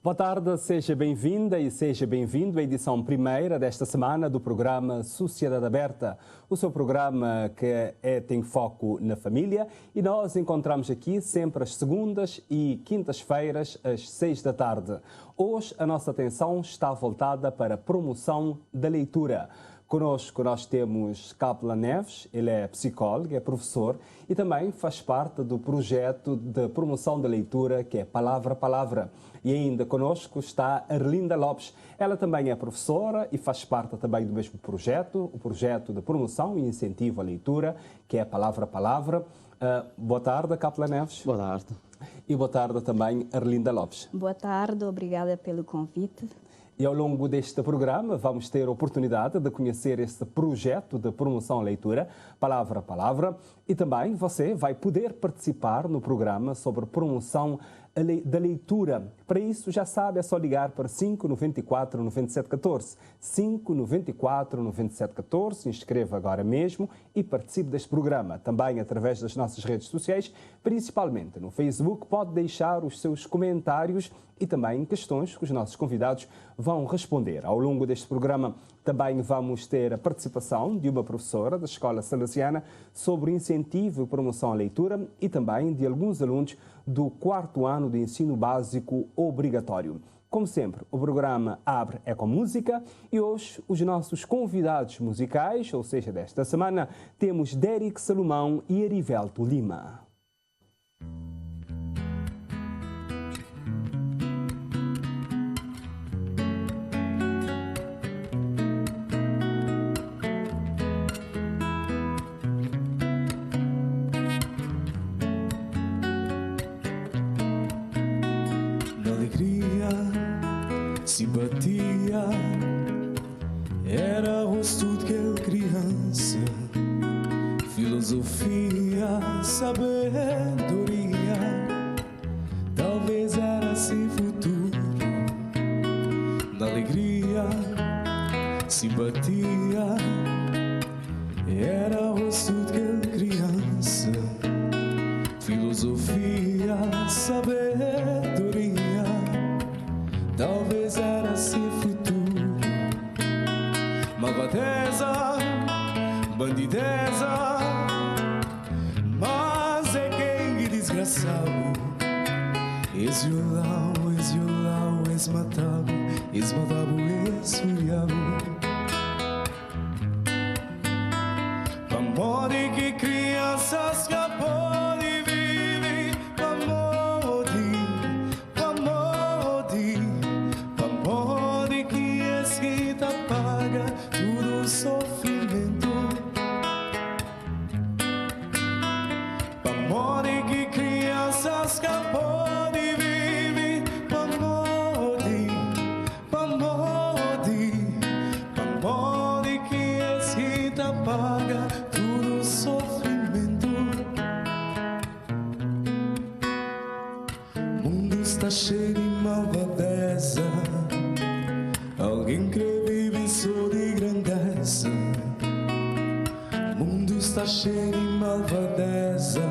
Boa tarde, seja bem-vinda e seja bem-vindo à edição primeira desta semana do programa Sociedade Aberta, o seu programa que tem foco na família, e nós encontramos aqui sempre às segundas e quintas-feiras às 6 da tarde. Hoje a nossa atenção está voltada para a promoção da leitura. Conosco nós temos Capela Neves, ele é psicólogo, é professor e também faz parte do projeto de promoção da leitura que é Palavra a Palavra. E ainda conosco está Arlinda Lopes, ela também é professora e faz parte também do mesmo projeto, o projeto de promoção e incentivo à leitura que é Palavra a Palavra. Boa tarde, Capela Neves. Boa tarde. E boa tarde também, Arlinda Lopes. Boa tarde, obrigada pelo convite. E ao longo deste programa vamos ter a oportunidade de conhecer este projeto de promoção à leitura, Palavra a Palavra, e também você vai poder participar no programa sobre promoção da leitura. Para isso, já sabe, é só ligar para 594 9714. 594 9714, inscreva agora mesmo e participe deste programa. Também através das nossas redes sociais, principalmente no Facebook, pode deixar os seus comentários e também questões que os nossos convidados vão responder. Ao longo deste programa também vamos ter a participação de uma professora da Escola Salesiana sobre incentivo e promoção à leitura e também de alguns alunos do 4º ano de ensino básico obrigatório. Como sempre, o programa abre com música e hoje os nossos convidados musicais, ou seja, desta semana, temos Derek Salomão e Erivelto Lima. Simpatia era o rosto daquela criança, filosofia, sabedoria, talvez era sem futuro. Na alegria, simpatia era o rosto daquela criança, filosofia, sabedoria, talvez era sem futuro. Malvadeza, bandideza, mas é quem é desgraçado. És violão, és matado, és furiado. Amor que crianças que podem viver, amor que escrita paga todo sofrimento. Amor que crianças que podem viver, amor que escrita paga todo sofrimento. O mundo está cheio de malvadeza, alguém crê vive só de grandeza. O mundo está cheio de malvadeza,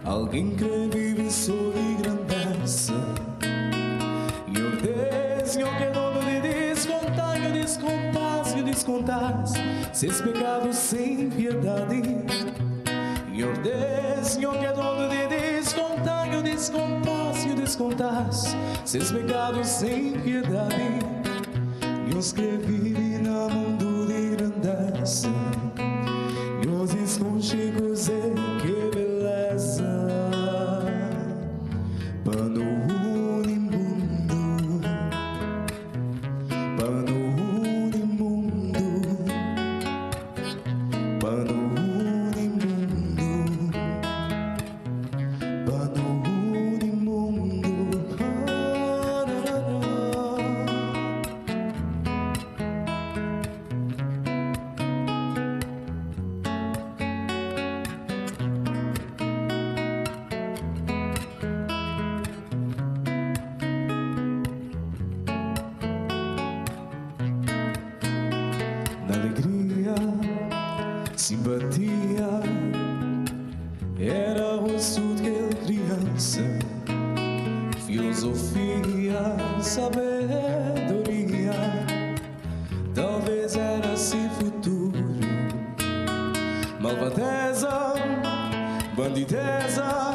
alguém crê vive só de grandeza. Senhor Deus, Senhor que é dono de descontar seus pecados sem piedade. Senhor Deus, Senhor que é dono de descontar seus pecados sem piedade. Deus que vive no mundo de grandeza, Deus esconchegos é que beleza. Pano unimundo, pano unimundo, pano unimundo, pano unimundo. queria sabedoria, talvez era assim futuro. Malvadeza, bandideza,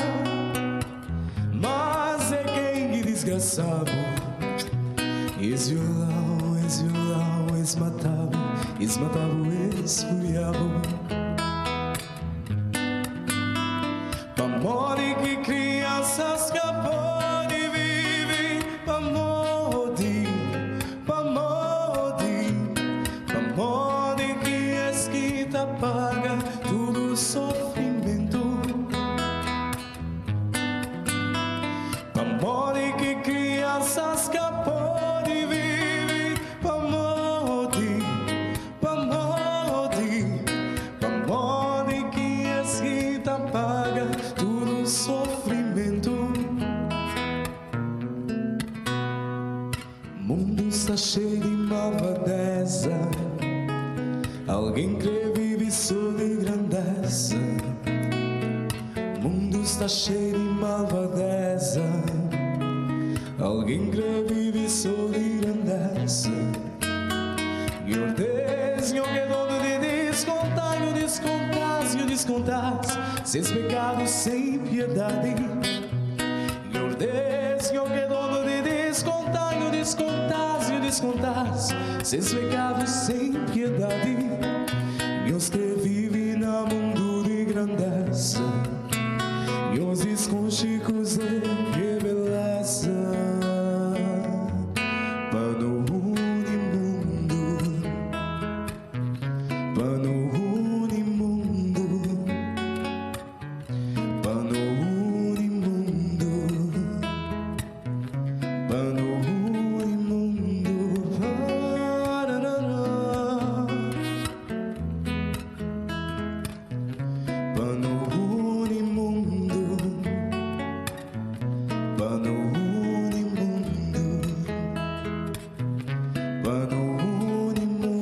mas é quem desgraçado. És violão, és matado, és furiado. Pamode que crianças capô de viver, pamode, pamode, pamode que esquita paga todo sofrimento. Pamode que crianças capô de viver, pamode, pamode, pamode que esquita paga todo sofrimento. O mundo está cheio de malvadeza, alguém crê vive só de grandeza. O mundo está cheio de malvadeza, alguém crê vive só de grandeza. E o Deus que é dono de descontar, e o descontar, seus pecados sem piedade. E o Deus que é dono de descontar, e o descontar, seus pecados sem piedade. Deus que vive no mundo de grandeza, Deus esconde-os de beleza. Pano unimundo, pano unimundo, pano unimundo, pano unimundo, pano unimundo, pano unimundo, pano unimundo,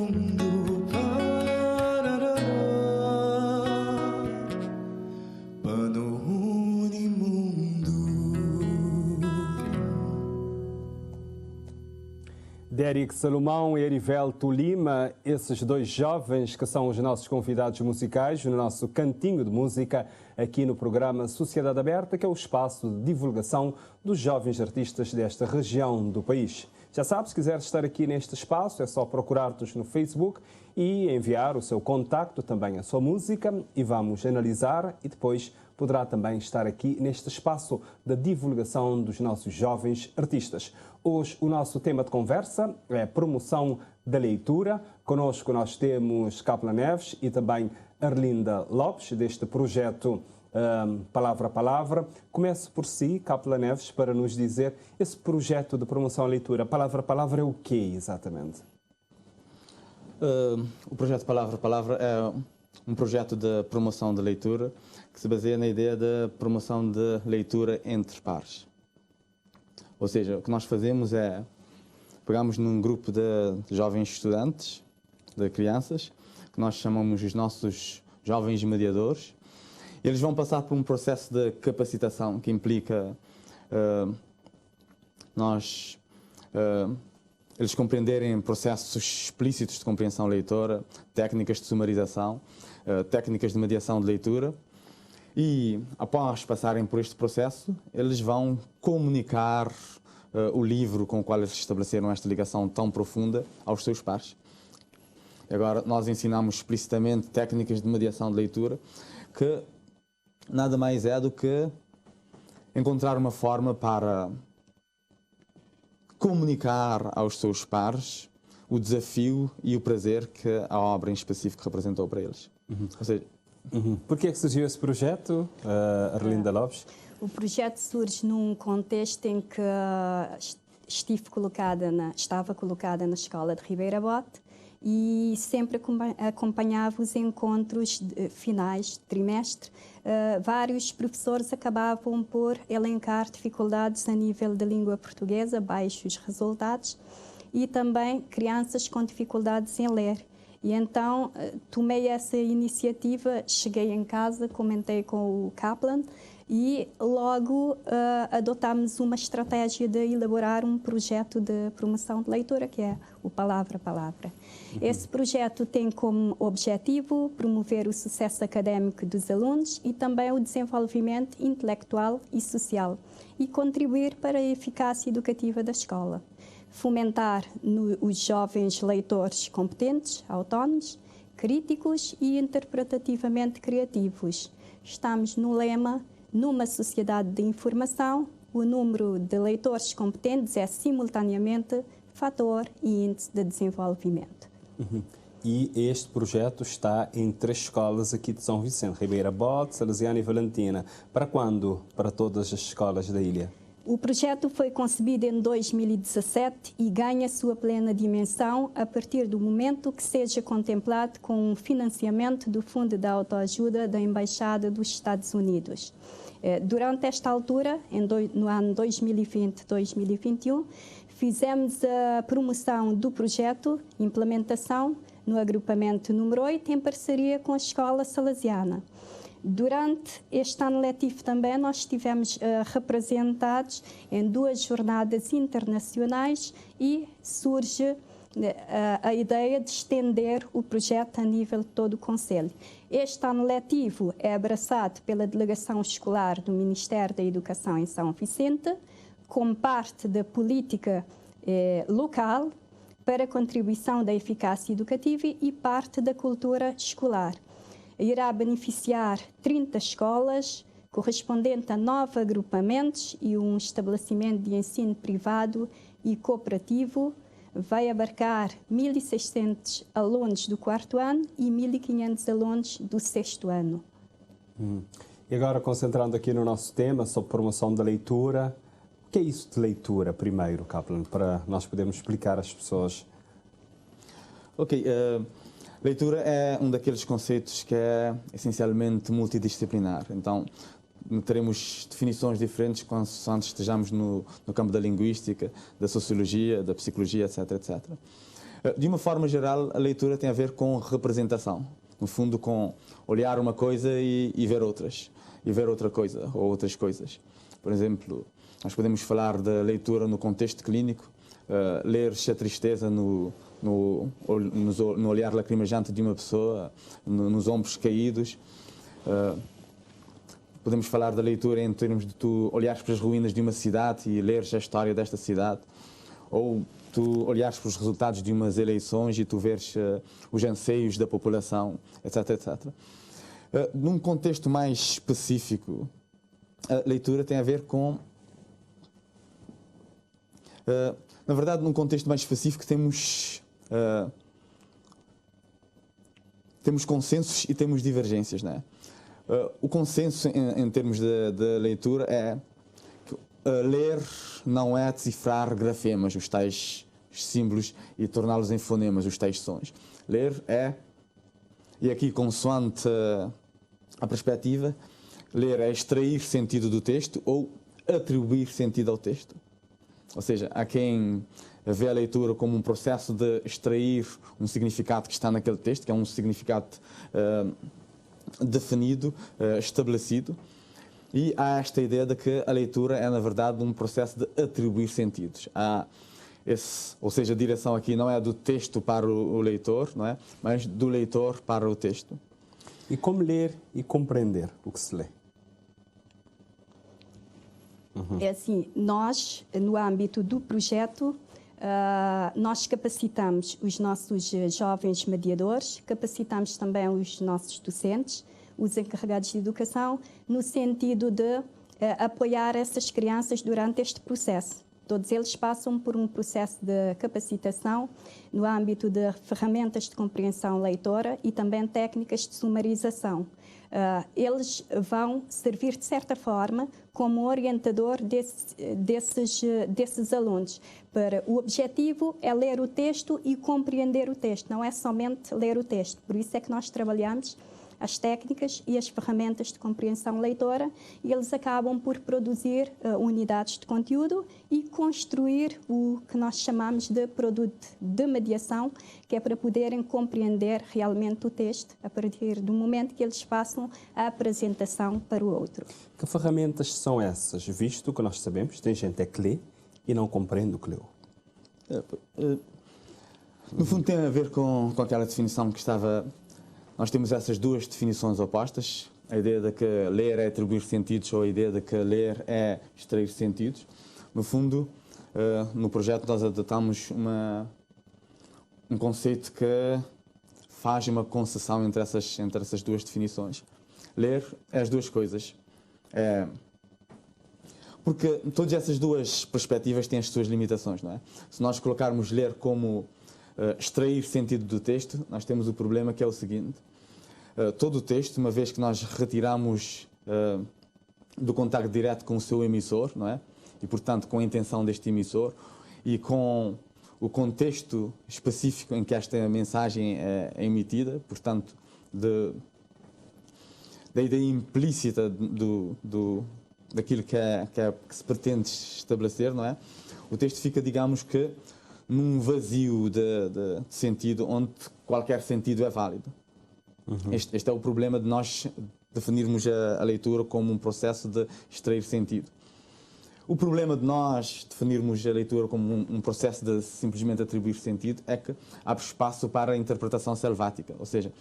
pano unimundo. Derek Salomão e Erivelto Lima, esses dois jovens que são os nossos convidados musicais no nosso Cantinho de Música, aqui no programa Sociedade Aberta, que é o espaço de divulgação dos jovens artistas desta região do país. Já sabe, se quiser estar aqui neste espaço, é só procurar-nos no Facebook e enviar o seu contacto, também a sua música, e vamos analisar e depois poderá também estar aqui neste espaço da divulgação dos nossos jovens artistas. Hoje o nosso tema de conversa é promoção da leitura. Conosco nós temos Capela Neves e também Arlinda Lopes, deste projeto Palavra a Palavra. Começo por si, Capela Neves, para nos dizer esse projeto de promoção à leitura. Palavra a Palavra é o quê exatamente? O projeto Palavra a Palavra é um projeto de promoção de leitura que se baseia na ideia de promoção de leitura entre pares. Ou seja, o que nós fazemos é, pegamos num grupo de jovens estudantes, de crianças, que nós chamamos os nossos jovens mediadores. Eles vão passar por um processo de capacitação que implica eles compreenderem processos explícitos de compreensão leitora, técnicas de sumarização, técnicas de mediação de leitura. E, após passarem por este processo, eles vão comunicar o livro com o qual eles estabeleceram esta ligação tão profunda aos seus pares. Agora, nós ensinamos explicitamente técnicas de mediação de leitura, que nada mais é do que encontrar uma forma para comunicar aos seus pares o desafio e o prazer que a obra em específico representou para eles. Ou seja, Por que surgiu esse projeto, Arlinda Lopes? O projeto surge num contexto em que estava colocada na escola de Ribeira Bote e sempre acompanhava os encontros finais de trimestre. Vários professores acabavam por elencar dificuldades a nível da língua portuguesa, baixos resultados, e também crianças com dificuldades em ler. E então tomei essa iniciativa, cheguei em casa, comentei com o Kaplan e logo adotámos uma estratégia de elaborar um projeto de promoção de leitura, que é o Palavra a Palavra. Esse projeto tem como objetivo promover o sucesso académico dos alunos e também o desenvolvimento intelectual e social e contribuir para a eficácia educativa da escola. Fomentar os jovens leitores competentes, autónomos, críticos e interpretativamente criativos. Estamos no lema: numa sociedade de informação, o número de leitores competentes é simultaneamente fator e índice de desenvolvimento. E este projeto está em 3 escolas aqui de São Vicente: Ribeira Bote, Salesiana e Valentina. Para quando? Para todas as escolas da ilha? O projeto foi concebido em 2017 e ganha sua plena dimensão a partir do momento que seja contemplado com um financiamento do Fundo de Autoajuda da Embaixada dos Estados Unidos. Durante esta altura, no ano 2020-2021, fizemos a promoção do projeto Implementação no agrupamento número 8 em parceria com a Escola Salesiana. Durante este ano letivo também nós estivemos representados em 2 jornadas internacionais e surge a ideia de estender o projeto a nível de todo o Conselho. Este ano letivo é abraçado pela Delegação Escolar do Ministério da Educação em São Vicente, como parte da política local para a contribuição da eficácia educativa e parte da cultura escolar. Irá beneficiar 30 escolas, correspondente a 9 agrupamentos e um estabelecimento de ensino privado e cooperativo. Vai abarcar 1.600 alunos do 4º ano e 1.500 alunos do 6º ano. E agora, concentrando aqui no nosso tema sobre promoção da leitura, o que é isso de leitura, primeiro, Kaplan, para nós podermos explicar às pessoas? Ok. Leitura é um daqueles conceitos que é essencialmente multidisciplinar. Então, teremos definições diferentes quando estejamos no campo da linguística, da sociologia, da psicologia, etc, etc. De uma forma geral, a leitura tem a ver com representação. No fundo, com olhar uma coisa e ver outras. E ver outra coisa, ou outras coisas. Por exemplo, nós podemos falar da leitura no contexto clínico, ler-se a tristeza no olhar lacrimejante de uma pessoa, nos ombros caídos. Podemos falar da leitura em termos de tu olhares para as ruínas de uma cidade e leres a história desta cidade. Ou tu olhares para os resultados de umas eleições e tu veres os anseios da população, etc, etc. Num contexto mais específico, a leitura tem a ver com... na verdade, num contexto mais específico, temos consensos e temos divergências, não é? O consenso em termos de leitura é que ler não é decifrar grafemas, os tais símbolos, e torná-los em fonemas, os tais sons. Ler é, e aqui consoante a perspectiva, ler é extrair sentido do texto ou atribuir sentido ao texto. Ou seja, há quem vê a leitura como um processo de extrair um significado que está naquele texto, que é um significado definido, estabelecido, e há esta ideia de que a leitura é, na verdade, um processo de atribuir sentidos. Ou seja, a direção aqui não é do texto para o leitor, não é? Mas do leitor para o texto. E como ler e compreender o que se lê? É assim, nós, no âmbito do projeto, nós capacitamos os nossos jovens mediadores, capacitamos também os nossos docentes, os encarregados de educação, no sentido de apoiar essas crianças durante este processo. Todos eles passam por um processo de capacitação no âmbito de ferramentas de compreensão leitora e também técnicas de sumarização. Eles vão servir, de certa forma, como orientador desses alunos. O objetivo é ler o texto e compreender o texto, não é somente ler o texto. Por isso é que nós trabalhamos as técnicas e as ferramentas de compreensão leitora, e eles acabam por produzir unidades de conteúdo e construir o que nós chamamos de produto de mediação, que é para poderem compreender realmente o texto a partir do momento que eles passam a apresentação para o outro. Que ferramentas são essas, visto que nós sabemos que tem gente que lê e não compreende o que leu? No fundo tem a ver com aquela definição que estava... Nós temos essas duas definições opostas, a ideia de que ler é atribuir sentidos ou a ideia de que ler é extrair sentidos. No fundo, no projeto nós adotamos um conceito que faz uma concessão entre essas duas definições. Ler é as duas coisas. Porque todas essas duas perspectivas têm as suas limitações, não é? Se nós colocarmos ler como extrair sentido do texto, nós temos o problema que é o seguinte. Todo o texto, uma vez que nós retiramos do contacto direto com o seu emissor, não é? E, portanto, com a intenção deste emissor e com o contexto específico em que esta mensagem é emitida, portanto, da ideia implícita daquilo que se pretende estabelecer, não é? O texto fica, digamos que, num vazio de sentido, onde qualquer sentido é válido. Este é o problema de nós definirmos a leitura como um processo de extrair sentido. O problema de nós definirmos a leitura como um processo de simplesmente atribuir sentido é que abre espaço para a interpretação selvática, ou seja,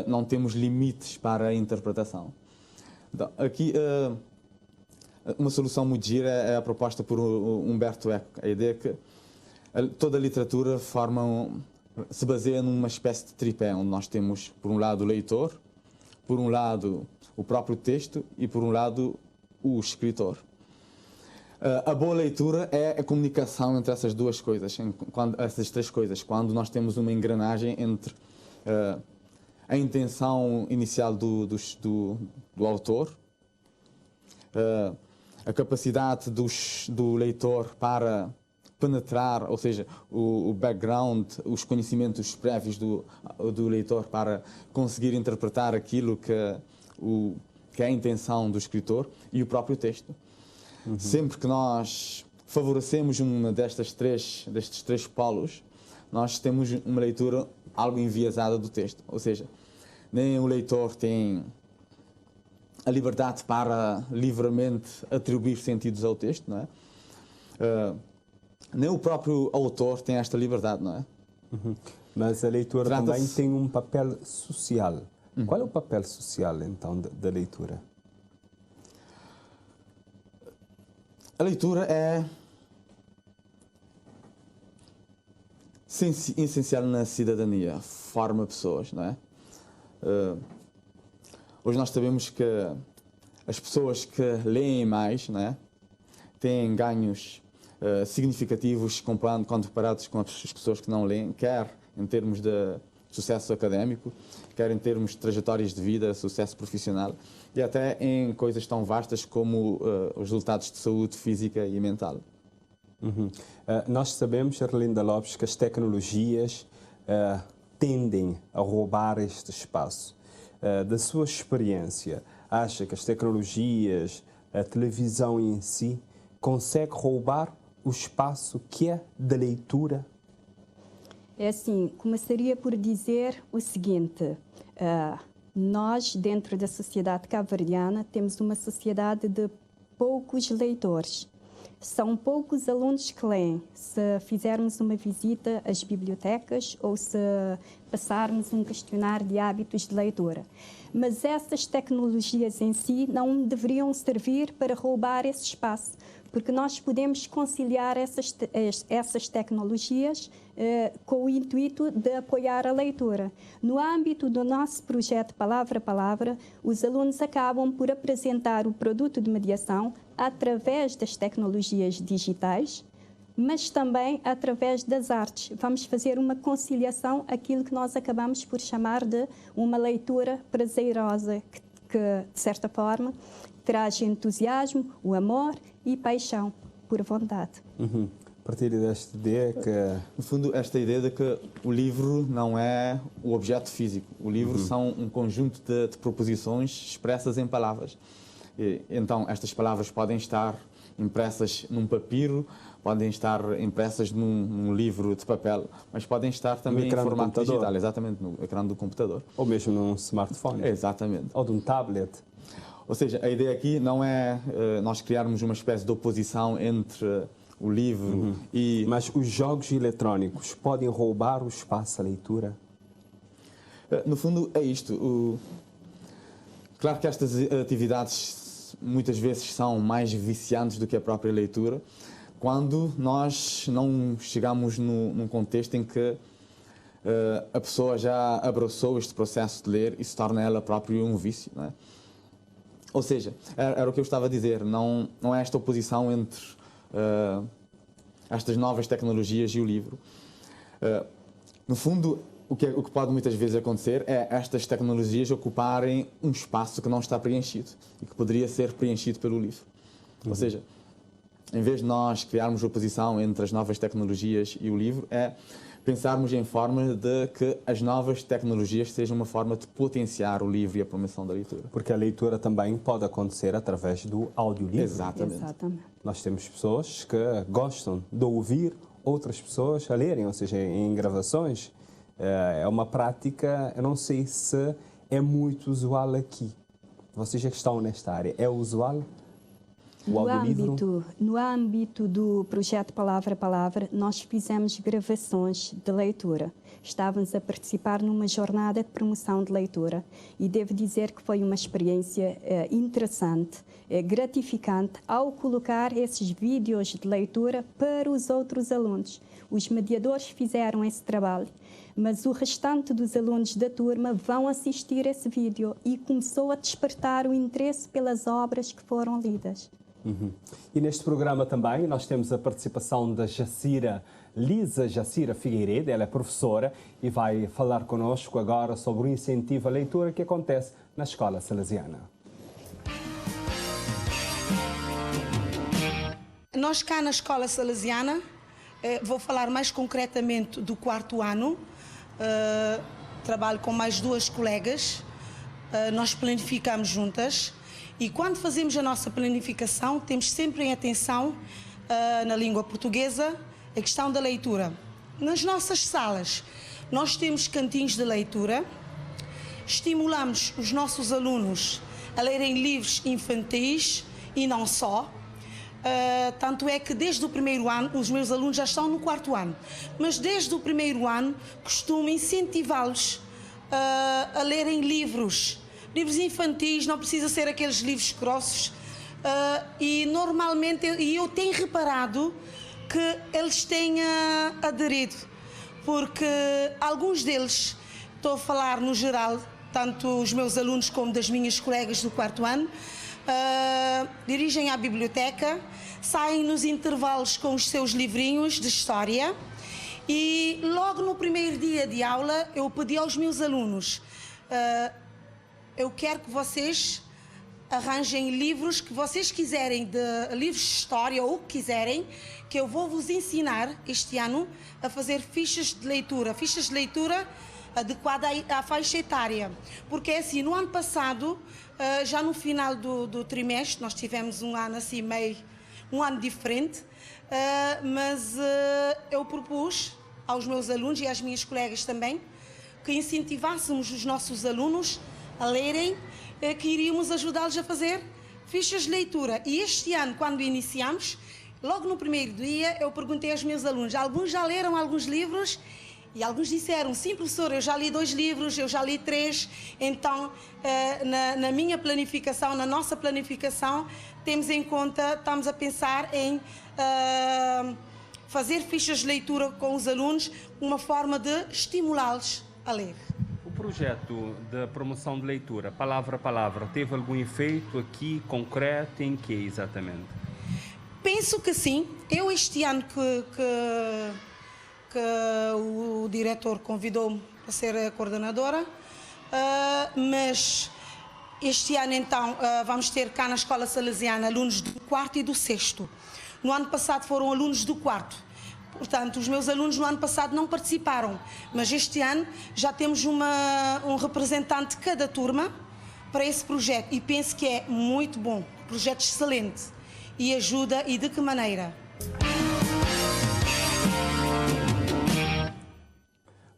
não temos limites para a interpretação. Então, aqui, uma solução muito gira é a proposta por Humberto Eco, a ideia que toda a literatura se baseia numa espécie de tripé, onde nós temos, por um lado, o leitor, por um lado, o próprio texto e, por um lado, o escritor. A boa leitura é a comunicação entre essas duas coisas, essas três coisas, quando nós temos uma engrenagem entre a intenção inicial do autor, a capacidade do leitor para penetrar, ou seja, o background, os conhecimentos prévios do leitor para conseguir interpretar aquilo que é a intenção do escritor, e o próprio texto. Sempre que nós favorecemos uma destes três polos, nós temos uma leitura algo enviesada do texto. Ou seja, nem o leitor tem a liberdade para livremente atribuir sentidos ao texto, não é? Nem o próprio autor tem esta liberdade, não é? Mas a leitura também tem um papel social. Qual é o papel social, então, da leitura? A leitura é essencial na cidadania, forma pessoas, não é? Hoje nós sabemos que as pessoas que leem mais, não é, têm ganhos significativos quando comparados com as pessoas que não leem, quer em termos de sucesso académico, quer em termos de trajetórias de vida, sucesso profissional, e até em coisas tão vastas como os resultados de saúde física e mental. Nós sabemos, Erlinda Lopes, que as tecnologias tendem a roubar este espaço. Da sua experiência, acha que as tecnologias, a televisão em si, consegue roubar o espaço que é da leitura? É assim, começaria por dizer o seguinte, nós, dentro da sociedade cabo-verdiana, temos uma sociedade de poucos leitores. São poucos alunos que leem. Se fizermos uma visita às bibliotecas ou se passarmos um questionário de hábitos de leitura. Mas essas tecnologias em si não deveriam servir para roubar esse espaço, porque nós podemos conciliar essas tecnologias com o intuito de apoiar a leitura. No âmbito do nosso projeto Palavra a Palavra, os alunos acabam por apresentar o produto de mediação através das tecnologias digitais, mas também através das artes. Vamos fazer uma conciliação, aquilo que nós acabamos por chamar de uma leitura prazerosa, que de certa forma, traz entusiasmo, o amor e paixão por vontade. Partilha desta ideia que... No fundo, esta ideia de que o livro não é o objeto físico. O livro são um conjunto de proposições expressas em palavras. Então, estas palavras podem estar impressas num papiro, podem estar impressas num livro de papel, mas podem estar também em formato digital, exatamente, no ecrã do computador. Ou mesmo num smartphone. Exatamente. Ou de um tablet. Ou seja, a ideia aqui não é nós criarmos uma espécie de oposição entre o livro e... Mas os jogos eletrónicos podem roubar o espaço à leitura? No fundo, é isto. Claro que estas atividades muitas vezes são mais viciantes do que a própria leitura, quando nós não chegamos num contexto em que a pessoa já abraçou este processo de ler e se torna ela própria um vício, não é? Ou seja, era o que eu estava a dizer, não é esta oposição entre estas novas tecnologias e o livro. No fundo, o que pode muitas vezes acontecer é estas tecnologias ocuparem um espaço que não está preenchido e que poderia ser preenchido pelo livro. Ou seja, em vez de nós criarmos oposição entre as novas tecnologias e o livro, é pensarmos em forma de que as novas tecnologias sejam uma forma de potenciar o livro e a promoção da leitura. Porque a leitura também pode acontecer através do audiolivro. Exatamente. Nós temos pessoas que gostam de ouvir outras pessoas a lerem, ou seja, em gravações. É uma prática, eu não sei se é muito usual aqui. Vocês já estão nesta área, é usual? No âmbito do projeto Palavra a Palavra, nós fizemos gravações de leitura. Estávamos a participar numa jornada de promoção de leitura e devo dizer que foi uma experiência interessante, gratificante, ao colocar esses vídeos de leitura para os outros alunos. Os mediadores fizeram esse trabalho, mas o restante dos alunos da turma vão assistir esse vídeo e começou a despertar o interesse pelas obras que foram lidas. E neste programa também nós temos a participação da Lisa Jacira Figueiredo, ela é professora e vai falar conosco agora sobre o incentivo à leitura que acontece na Escola Salesiana. Nós cá na Escola Salesiana, vou falar mais concretamente do 4º ano, trabalho com mais 2 colegas, nós planificamos juntas. E quando fazemos a nossa planificação, temos sempre em atenção, na língua portuguesa, a questão da leitura. Nas nossas salas, nós temos cantinhos de leitura, estimulamos os nossos alunos a lerem livros infantis e não só. Tanto é que desde o 1º ano, os meus alunos já estão no 4º ano, mas desde o 1º ano costumo incentivá-los a lerem livros infantis, não precisa ser aqueles livros grossos, e normalmente eu tenho reparado que eles têm aderido, porque alguns deles, estou a falar no geral, tanto os meus alunos como das minhas colegas do 4º ano, dirigem à biblioteca, saem nos intervalos com os seus livrinhos de história e logo no primeiro dia de aula eu pedi aos meus alunos, eu quero que vocês arranjem livros que vocês quiserem, livros de história ou o que quiserem, que eu vou vos ensinar este ano a fazer fichas de leitura adequada à faixa etária. Porque é assim, no ano passado, já no final do trimestre, nós tivemos um ano assim meio, um ano diferente, mas eu propus aos meus alunos e às minhas colegas também, que incentivássemos os nossos alunos a lerem, que iríamos ajudá-los a fazer fichas de leitura. E este ano, quando iniciamos, logo no primeiro dia, eu perguntei aos meus alunos, alguns já leram alguns livros? E alguns disseram, sim, professor, eu já li 2 livros, eu já li 3, então na minha planificação, na nossa planificação, temos em conta, estamos a pensar em fazer fichas de leitura com os alunos, uma forma de estimulá-los a ler. O projeto de promoção de leitura, palavra a palavra, teve algum efeito aqui concreto? Em que exatamente? Penso que sim. Eu este ano que o diretor convidou-me para ser a coordenadora, mas este ano então vamos ter cá na Escola Salesiana alunos do 4º e do 6º. No ano passado foram alunos do 4º. Portanto, os meus alunos no ano passado não participaram, mas este ano já temos um representante de cada turma para esse projeto e penso que é muito bom, projeto excelente e ajuda, e de que maneira?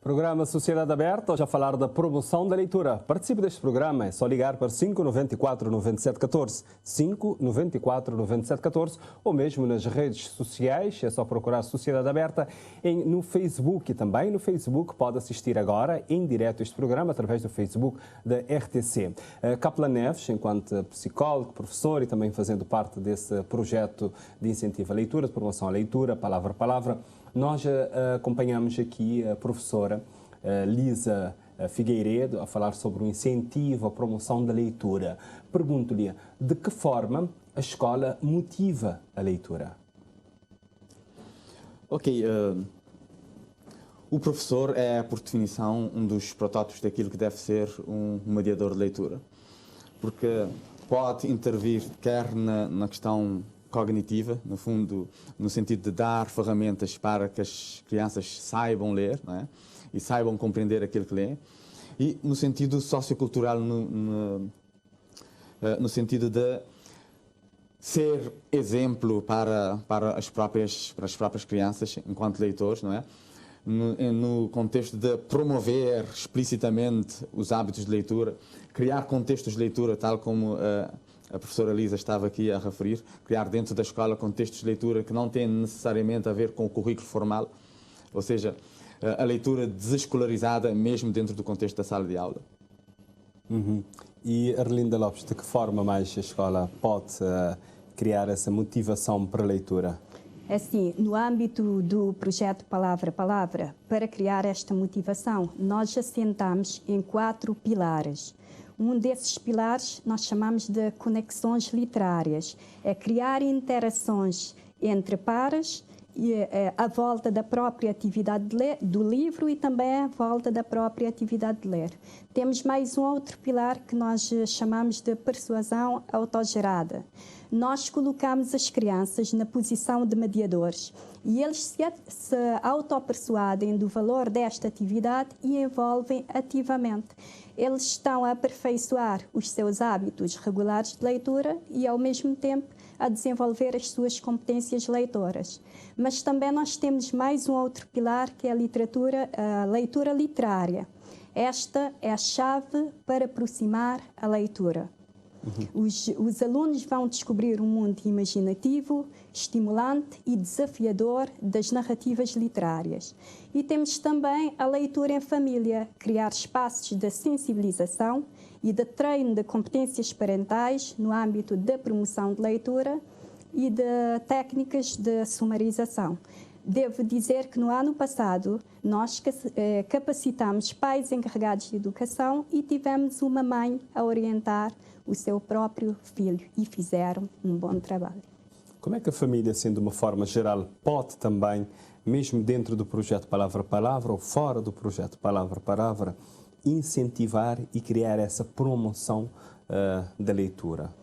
Programa Sociedade Aberta, hoje a falar da promoção da leitura. Participe deste programa, é só ligar para 594 9714, 594 9714, ou mesmo nas redes sociais, é só procurar Sociedade Aberta no Facebook. E também no Facebook pode assistir agora em direto este programa através do Facebook da RTC. Capela Neves, enquanto psicólogo, professor e também fazendo parte desse projeto de incentivo à leitura, de promoção à leitura, palavra a palavra, nós acompanhamos aqui a professora Lisa Figueiredo a falar sobre o incentivo à promoção da leitura. Pergunto-lhe, de que forma a escola motiva a leitura? Ok, o professor é, por definição, um dos protótipos daquilo que deve ser um mediador de leitura, porque pode intervir quer na questão cognitiva, no fundo, no sentido de dar ferramentas para que as crianças saibam ler, não é? E saibam compreender aquilo que lêem, e no sentido sociocultural, no sentido de ser exemplo para as próprias crianças, enquanto leitores, não é? No contexto de promover explicitamente os hábitos de leitura, criar contextos de leitura, tal como a professora Lisa estava aqui a referir, criar dentro da escola contextos de leitura que não têm necessariamente a ver com o currículo formal, ou seja, a leitura desescolarizada mesmo dentro do contexto da sala de aula. E Arlinda Lopes, de que forma mais a escola pode criar essa motivação para a leitura? Assim, no âmbito do projeto Palavra a Palavra, para criar esta motivação, nós assentamos em 4 pilares. Um desses pilares nós chamamos de conexões literárias. É criar interações entre pares e à volta da própria atividade do livro e também à volta da própria atividade de ler. Temos mais um outro pilar que nós chamamos de persuasão autogerada. Nós colocamos as crianças na posição de mediadores e eles se autopersuadem do valor desta atividade e envolvem ativamente. Eles estão a aperfeiçoar os seus hábitos regulares de leitura e, ao mesmo tempo, a desenvolver as suas competências leitoras. Mas também nós temos mais um outro pilar, que é a leitura literária. Esta é a chave para aproximar a leitura. Os alunos vão descobrir um mundo imaginativo, estimulante e desafiador das narrativas literárias. E temos também a leitura em família, criar espaços de sensibilização e de treino de competências parentais no âmbito da promoção de leitura e de técnicas de sumarização. Devo dizer que no ano passado nós capacitamos pais encarregados de educação e tivemos uma mãe a orientar o seu próprio filho e fizeram um bom trabalho. Como é que a família, assim, de uma forma geral, pode também, mesmo dentro do projeto Palavra a Palavra ou fora do projeto Palavra a Palavra, incentivar e criar essa promoção da leitura,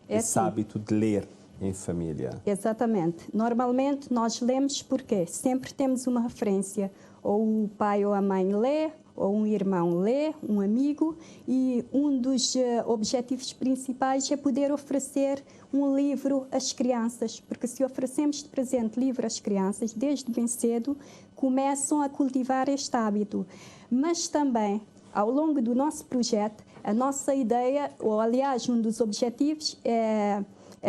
esse hábito de ler em família? Exatamente. Normalmente nós lemos porque sempre temos uma referência, ou o pai ou a mãe lê, ou um irmão lê, um amigo, e um dos objetivos principais é poder oferecer um livro às crianças, porque se oferecemos de presente livro às crianças, desde bem cedo, começam a cultivar este hábito. Mas também, ao longo do nosso projeto, a nossa ideia, ou aliás, um dos objetivos é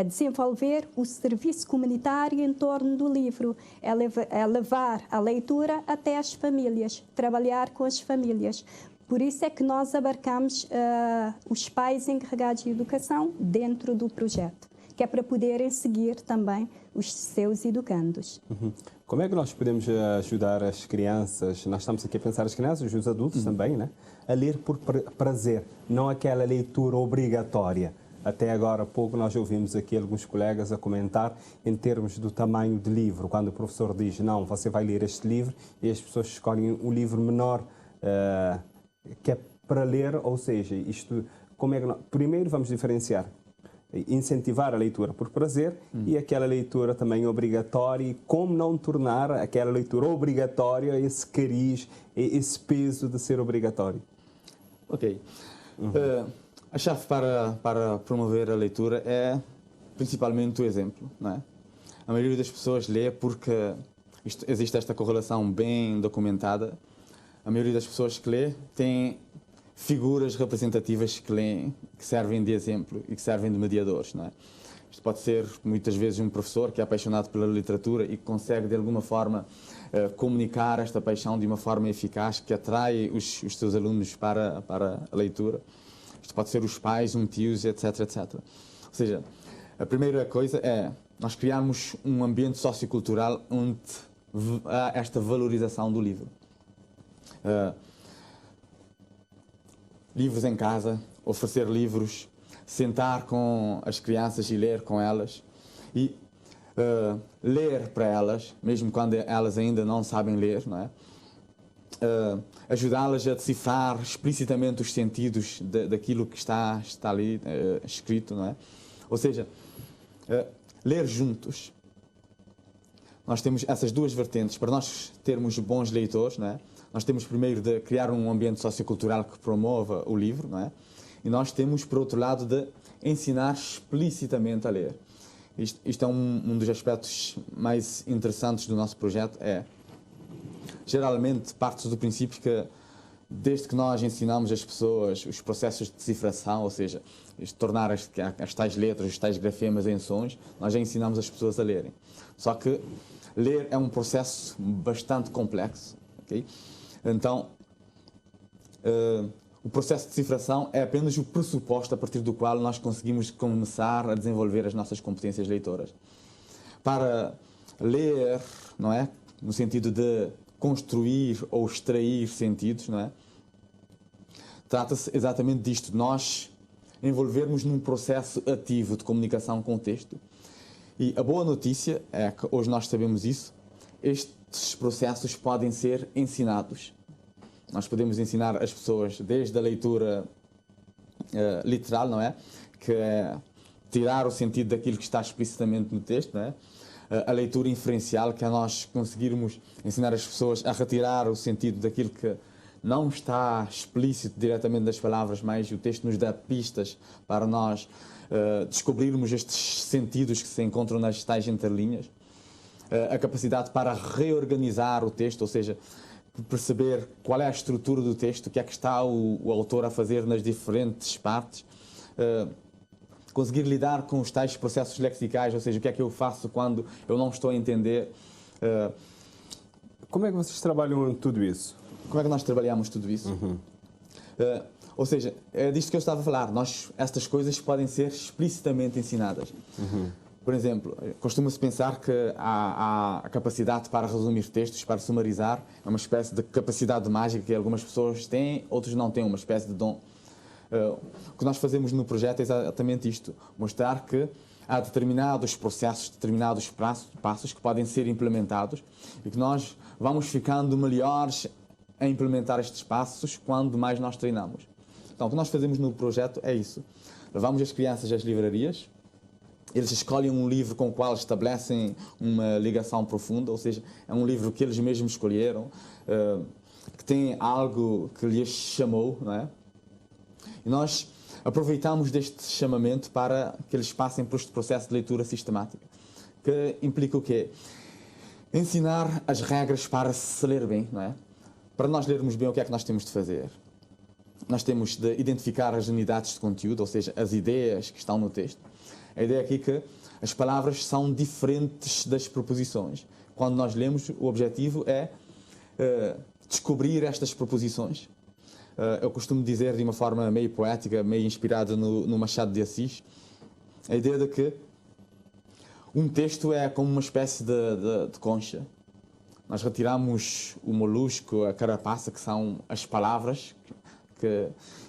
desenvolver o serviço comunitário em torno do livro, é levar a leitura até às famílias, trabalhar com as famílias. Por isso é que nós abarcamos os pais encarregados de educação dentro do projeto, que é para poderem seguir também os seus educandos. Como é que nós podemos ajudar as crianças, nós estamos aqui a pensar as crianças e os adultos também, né? A ler por prazer, não aquela leitura obrigatória. Até agora há pouco nós ouvimos aqui alguns colegas a comentar em termos do tamanho do livro. Quando o professor diz, não, você vai ler este livro, e as pessoas escolhem um livro menor que é para ler, ou seja, isto, como é que nós, primeiro vamos diferenciar incentivar a leitura por prazer e aquela leitura também obrigatória, e como não tornar aquela leitura obrigatória esse cariz, esse peso de ser obrigatório. Ok. A chave para promover a leitura é principalmente o exemplo, não é? A maioria das pessoas lê porque existe esta correlação bem documentada. A maioria das pessoas que lê tem figuras representativas que leem, que servem de exemplo e que servem de mediadores, não é? Isto pode ser, muitas vezes, um professor que é apaixonado pela literatura e que consegue, de alguma forma, comunicar esta paixão de uma forma eficaz, que atrai os seus alunos para a leitura. Isto pode ser os pais, um tio, etc, etc. Ou seja, a primeira coisa é nós criarmos um ambiente sociocultural onde há esta valorização do livro. Livros em casa, oferecer livros, sentar com as crianças e ler com elas e ler para elas, mesmo quando elas ainda não sabem ler, não é? Ajudá-las a decifrar explicitamente os sentidos daquilo que está ali escrito, não é? Ou seja, ler juntos. Nós temos essas duas vertentes. Para nós termos bons leitores, não é? Nós temos primeiro de criar um ambiente sociocultural que promova o livro, não é? E nós temos, por outro lado, de ensinar explicitamente a ler. Isto é um dos aspectos mais interessantes do nosso projeto. Geralmente, parte do princípio que, desde que nós ensinamos as pessoas os processos de decifração, ou seja, tornar as tais letras, os tais grafemas em sons, nós já ensinamos as pessoas a lerem. Só que ler é um processo bastante complexo, ok? Então, o processo de decifração é apenas o pressuposto a partir do qual nós conseguimos começar a desenvolver as nossas competências leitoras. Para ler, não é? No sentido de construir ou extrair sentidos, não é? Trata-se exatamente disto, nós envolvermos num processo ativo de comunicação com o texto. E a boa notícia é que hoje nós sabemos isso, estes processos podem ser ensinados. Nós podemos ensinar as pessoas desde a leitura literal, não é? Que é tirar o sentido daquilo que está explicitamente no texto, não é? A leitura inferencial, que é nós conseguirmos ensinar as pessoas a retirar o sentido daquilo que não está explícito diretamente das palavras, mas o texto nos dá pistas para nós descobrirmos estes sentidos que se encontram nas tais entrelinhas. A capacidade para reorganizar o texto, ou seja, perceber qual é a estrutura do texto, o que é que está o autor a fazer nas diferentes partes, conseguir lidar com os tais processos lexicais, ou seja, o que é que eu faço quando eu não estou a entender. Como é que vocês trabalham tudo isso? Como é que nós trabalhamos tudo isso? Ou seja, é disto que eu estava a falar. Estas coisas podem ser explicitamente ensinadas. Por exemplo, costuma-se pensar que a capacidade para resumir textos, para sumarizar, é uma espécie de capacidade mágica que algumas pessoas têm, outros não têm, uma espécie de dom. O que nós fazemos no projeto é exatamente isto, mostrar que há determinados processos, determinados passos que podem ser implementados e que nós vamos ficando melhores a implementar estes passos quando mais nós treinamos. Então, o que nós fazemos no projeto é isso. Levamos as crianças às livrarias, eles escolhem um livro com o qual estabelecem uma ligação profunda, ou seja, é um livro que eles mesmos escolheram, que tem algo que lhes chamou, não é? E nós aproveitamos deste chamamento para que eles passem por este processo de leitura sistemática, que implica o quê? Ensinar as regras para se ler bem, não é? Para nós lermos bem, o que é que nós temos de fazer? Nós temos de identificar as unidades de conteúdo, ou seja, as ideias que estão no texto. A ideia aqui é que as palavras são diferentes das proposições. Quando nós lemos, o objetivo é descobrir estas proposições. Eu costumo dizer de uma forma meio poética, meio inspirada no Machado de Assis, a ideia de que um texto é como uma espécie de concha. Nós retiramos o molusco, a carapaça, que são as palavras,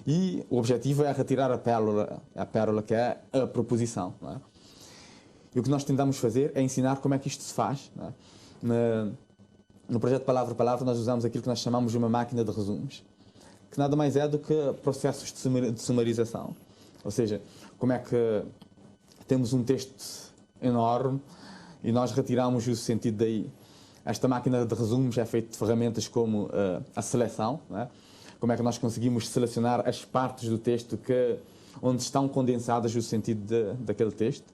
e o objetivo é retirar a pérola que é a proposição. Não é? E o que nós tentamos fazer é ensinar como é que isto se faz. Não é? No projeto Palavra a Palavra nós usamos aquilo que nós chamamos de uma máquina de resumos, que nada mais é do que processos de sumarização. Ou seja, como é que temos um texto enorme e nós retiramos o sentido daí. Esta máquina de resumos é feita de ferramentas como a seleção, não é? Como é que nós conseguimos selecionar as partes do texto onde estão condensadas o sentido daquele texto.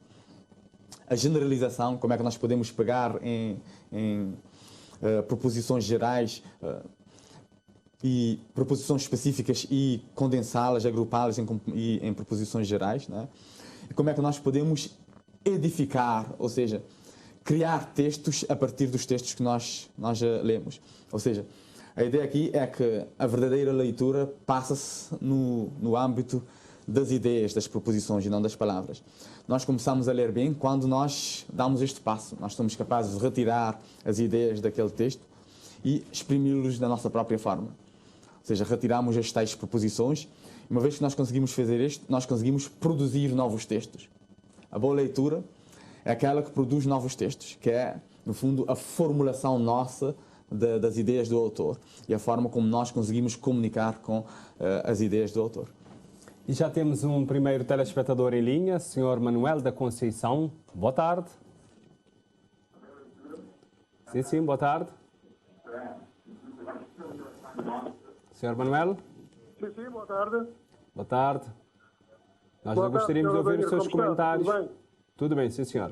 A generalização, como é que nós podemos pegar em proposições gerais e proposições específicas e condensá-las, agrupá-las em proposições gerais, não é? E como é que nós podemos edificar, ou seja, criar textos a partir dos textos que nós lemos. Ou seja, a ideia aqui é que a verdadeira leitura passa-se no âmbito das ideias, das proposições e não das palavras. Nós começamos a ler bem quando nós damos este passo. Nós somos capazes de retirar as ideias daquele texto e exprimi-los da nossa própria forma. Ou seja, retiramos as tais proposições. Uma vez que nós conseguimos fazer isto, nós conseguimos produzir novos textos. A boa leitura é aquela que produz novos textos, que é, no fundo, a formulação nossa das ideias do autor e a forma como nós conseguimos comunicar com as ideias do autor. E já temos um primeiro telespectador em linha, Sr. Manuel da Conceição. Boa tarde. Sim, boa tarde. Sr. Manuel? Sim, boa tarde. Boa tarde. Nós Boa gostaríamos de tarde, ouvir os seus comentários. Tudo bem? Tudo bem, sim, senhor.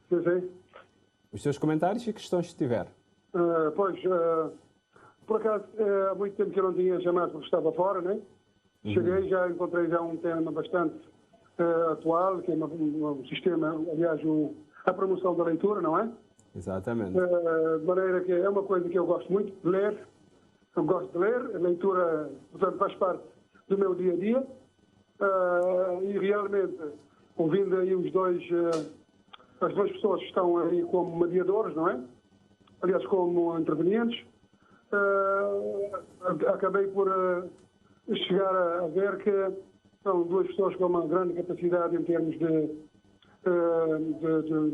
Sim. Os seus comentários e questões que tiver. Por acaso, há muito tempo que eu não tinha chamado porque estava fora, né? Cheguei, já encontrei um tema bastante atual, que é um sistema, aliás, a promoção da leitura, não é? Exatamente. De maneira que é uma coisa que eu gosto muito de ler. Eu gosto de ler, a leitura, portanto, faz parte do meu dia a dia. E realmente, ouvindo aí as duas pessoas que estão aí como mediadores, não é? Aliás, como intervenientes, acabei por chegar a ver que são duas pessoas com uma grande capacidade em termos de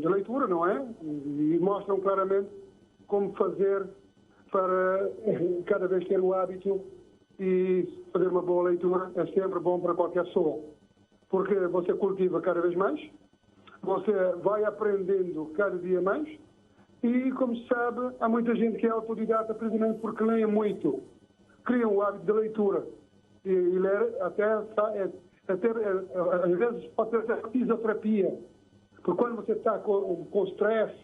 leitura, não é? E mostram claramente como fazer para cada vez ter o hábito e fazer uma boa leitura é sempre bom para qualquer pessoa. Porque você cultiva cada vez mais, você vai aprendendo cada dia mais e, como se sabe, há muita gente que é autodidata precisamente porque leia muito. Criam o hábito de leitura. E ler até às vezes pode ser até fisioterapia. Porque quando você está com stress,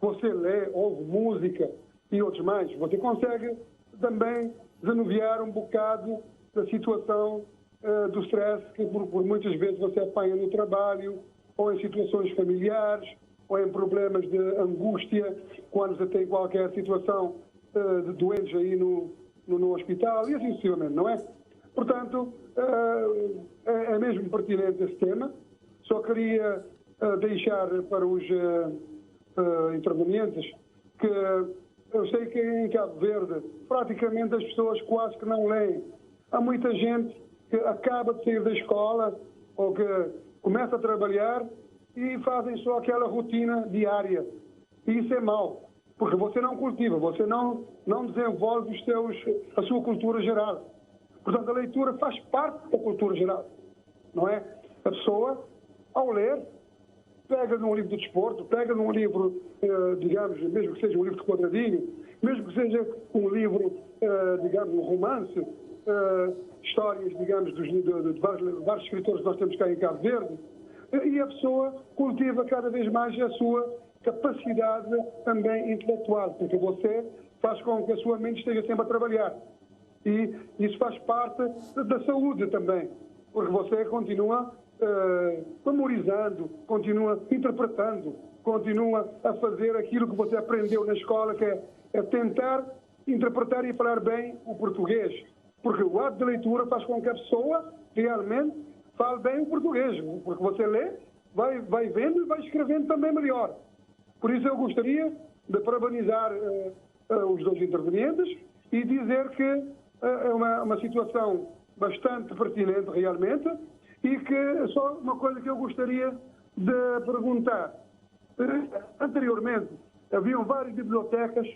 você lê, ouve música e outros mais, você consegue também desanuviar um bocado da situação do stress que por muitas vezes você apanha no trabalho, ou em situações familiares, ou em problemas de angústia, quando você tem qualquer situação de doentes aí no hospital, e assim sucessivamente, não é? Portanto, é mesmo pertinente esse tema. Só queria deixar para os intervenientes que eu sei que em Cabo Verde praticamente as pessoas quase que não leem. Há muita gente que acaba de sair da escola ou que começa a trabalhar e fazem só aquela rotina diária. E isso é mau, porque você não cultiva, você não desenvolve a sua cultura geral. Portanto, a leitura faz parte da cultura geral, não é? A pessoa, ao ler, pega num livro de desporto, pega num livro, digamos, mesmo que seja um livro de quadradinho, mesmo que seja um livro, digamos, um romance, histórias, digamos, de vários escritores que nós temos cá em Cabo Verde, e a pessoa cultiva cada vez mais a sua capacidade também intelectual, porque você faz com que a sua mente esteja sempre a trabalhar. E isso faz parte da saúde também, porque você continua memorizando, continua interpretando, continua a fazer aquilo que você aprendeu na escola, que é tentar interpretar e falar bem o português. Porque o ato de leitura faz com que a pessoa realmente fale bem o português. Porque você lê, vai vendo e vai escrevendo também melhor. Por isso eu gostaria de parabenizar os dois intervenientes e dizer que é uma situação bastante pertinente realmente. E que só uma coisa que eu gostaria de perguntar. Anteriormente, haviam várias bibliotecas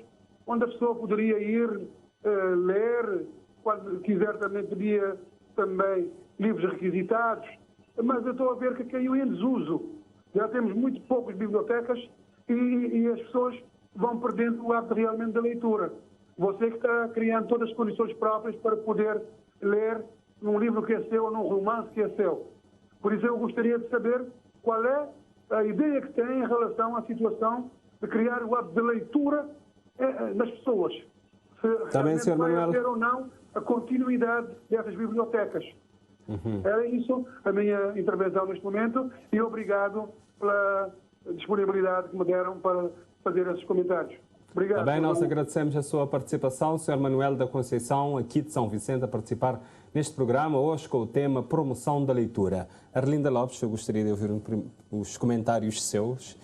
onde a pessoa poderia ir ler, quando quiser também pedia também livros requisitados, mas eu estou a ver que caiu em desuso. Já temos muito poucas bibliotecas e as pessoas vão perdendo o hábito realmente da leitura. Você que está criando todas as condições próprias para poder ler num livro que é seu ou num romance que é seu. Por isso eu gostaria de saber qual é a ideia que tem em relação à situação de criar o hábito de leitura nas pessoas. Se Também, realmente Sr. vai Manuel. haver ou não a continuidade dessas bibliotecas. Era isso a minha intervenção neste momento e obrigado pela disponibilidade que me deram para fazer esses comentários. Obrigado. Também nós Sr. agradecemos a sua participação, Sr. Manuel da Conceição, aqui de São Vicente, a participar neste programa, hoje com o tema Promoção da Leitura. Arlinda Lopes, eu gostaria de ouvir os comentários seus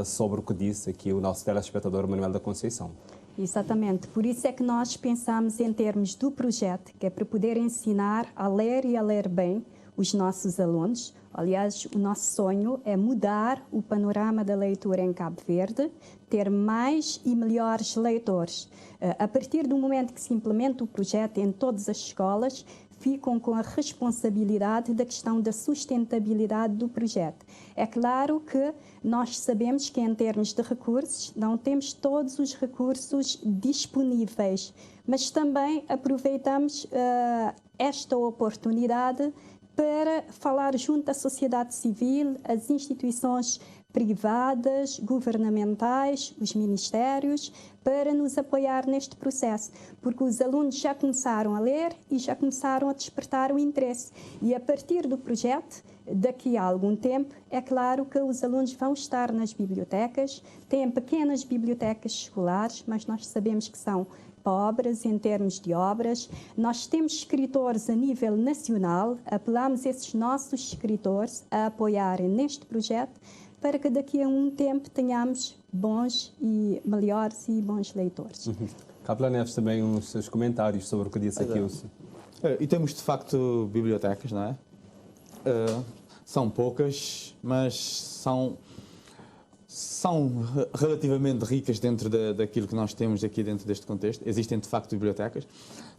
sobre o que disse aqui o nosso telespectador Manuel da Conceição. Exatamente, por isso é que nós pensamos em termos do projeto, que é para poder ensinar a ler e a ler bem os nossos alunos. Aliás, o nosso sonho é mudar o panorama da leitura em Cabo Verde, ter mais e melhores leitores. A partir do momento que se implementa o projeto em todas as escolas, ficam com a responsabilidade da questão da sustentabilidade do projeto. É claro que nós sabemos que, em termos de recursos, não temos todos os recursos disponíveis, mas também aproveitamos esta oportunidade para falar junto à sociedade civil, as instituições privadas, governamentais, os ministérios, para nos apoiar neste processo, porque os alunos já começaram a ler e já começaram a despertar o interesse. E a partir do projeto, daqui a algum tempo, é claro que os alunos vão estar nas bibliotecas, têm pequenas bibliotecas escolares, mas nós sabemos que são pobres em termos de obras. Nós temos escritores a nível nacional, apelamos esses nossos escritores a apoiarem neste projeto para que daqui a um tempo tenhamos bons e melhores e bons leitores. Capela Neves, também os seus comentários sobre o que disse aqui o senhor. E temos, de facto, bibliotecas, não é? São poucas, mas são relativamente ricas dentro daquilo que nós temos aqui dentro deste contexto. Existem, de facto, bibliotecas.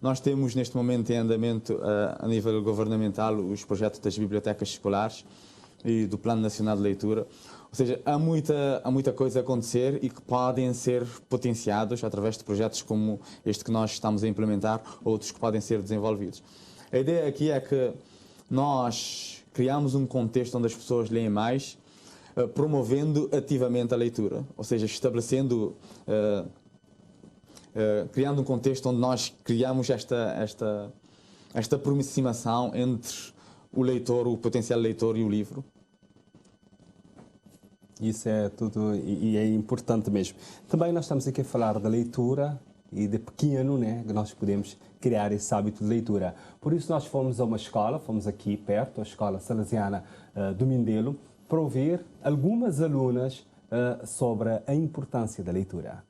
Nós temos, neste momento, em andamento, a nível governamental, os projetos das bibliotecas escolares e do Plano Nacional de Leitura. Ou seja, há muita coisa a acontecer e que podem ser potenciados através de projetos como este que nós estamos a implementar, outros que podem ser desenvolvidos. A ideia aqui é que nós criamos um contexto onde as pessoas leem mais, promovendo ativamente a leitura, ou seja, estabelecendo, criando um contexto onde nós criamos esta aproximação entre o leitor, o potencial leitor e o livro. Isso é tudo e é importante mesmo. Também nós estamos aqui a falar da leitura e de pequeno, né, que nós podemos criar esse hábito de leitura. Por isso nós fomos a uma escola, fomos aqui perto, a Escola Salesiana do Mindelo, para ouvir algumas alunas sobre a importância da leitura.